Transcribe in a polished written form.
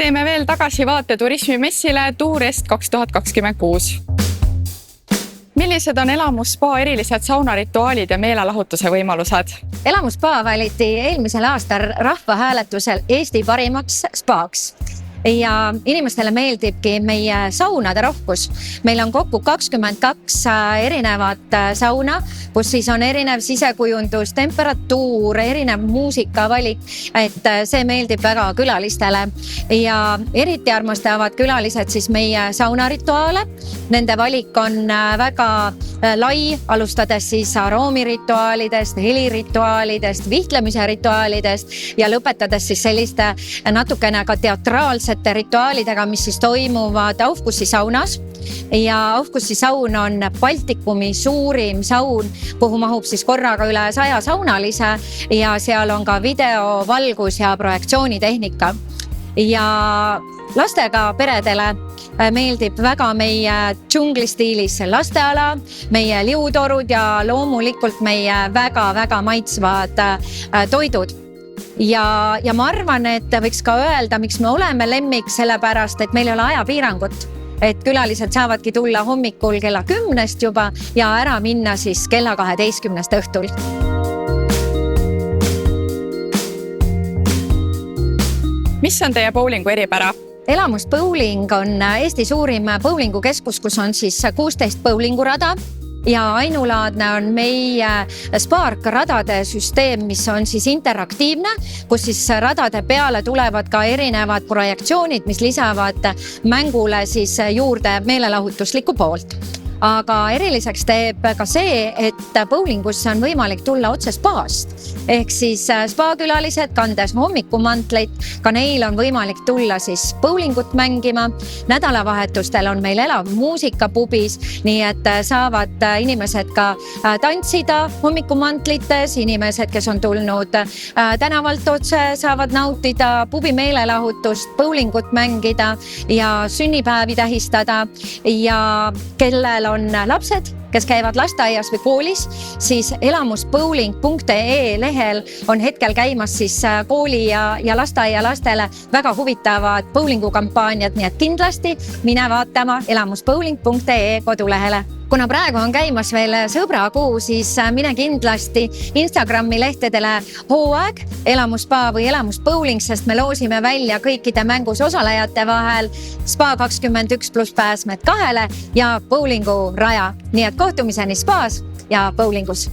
teeme veel tagasivaate turismimessile Tourist 2026. Millised on Elamusspa erilised saunarituaalid ja meelelahutuse võimalused? Elamusspa valiti eelmisel aastal rahvahääletusel Eesti parimaks spaaks. Ja inimestele meeldibki meie saunade rohkus. Meil on kokku 22 erinevat sauna, kus siis on erinev sisekujundus, temperatuur, erinev muusikavalik, et see meeldib väga külalistele. Ja eriti armastavad külalised siis meie saunarituaale. Nende valik on väga lai, alustades siis aroomirituaalidest, helirituaalidest, vihtlemise rituaalidest ja lõpetades siis selliste natukene ka teatraalsete rituaalidega, mis siis toimuvad Aufgussi saunas. Ja Aufgussi saun on Baltikumi suurim saun, kuhu mahub siis korraga üle 100 saunalise ja seal on ka video, valgus ja projektsioonitehnika. Ja lastega peredele meeldib väga meie džunglistiilis lasteala, meie liutorud ja loomulikult meie väga maitsvad toidud. Ja ma arvan, et võiks ka öelda, miks me oleme lemmik, sellepärast, et meil ei ole ajapiirangut. Et külalised saavadki tulla hommikul kella 10 juba ja ära minna siis kella 12 õhtul. Mis on teie bowlingu eripära? Elamus Bowling on Eesti suurim bowlingukeskus, kus on siis 16 bowlingurada. Ja ainulaadne on meie Spark radade süsteem, mis on siis interaktiivne, kus siis radade peale tulevad ka erinevad projektsioonid, mis lisavad mängule siis juurde meelelahutuslikku poolt. Aga eriliseks teeb ka see, et bowlingusse on võimalik tulla otse spaast. Ehk siis spaakülalised kandes hommikumantlit, ka neil on võimalik tulla siis bowlingut mängima. Nädalavahetustel on meil elav muusikapubis, nii et saavad inimesed ka tantsida hommikumantlites, inimesed, kes on tulnud tänavalt otse, saavad nautida pubi meelelahutust, bowlingut mängida ja sünnipäevi tähistada ja kellel on lapsed, kes käivad lasteaias või koolis, siis elamusbowling.ee lehel on hetkel käimas siis kooli ja lasteaia lastele väga huvitavad bowlingukampaaniad, nii et kindlasti mine vaatama elamusbowling.ee kodulehele. Kuna praegu on käimas veel sõbrakuu, siis mine kindlasti Instagrami lehtedele hooaeg, Elamusspa või Elamusbowling, sest me loosime välja kõikide mängus osalejate vahel Spa 21+ pääsmed 2 ja bowlingu raja. Nii et kohtumiseni spaas ja bowlingus.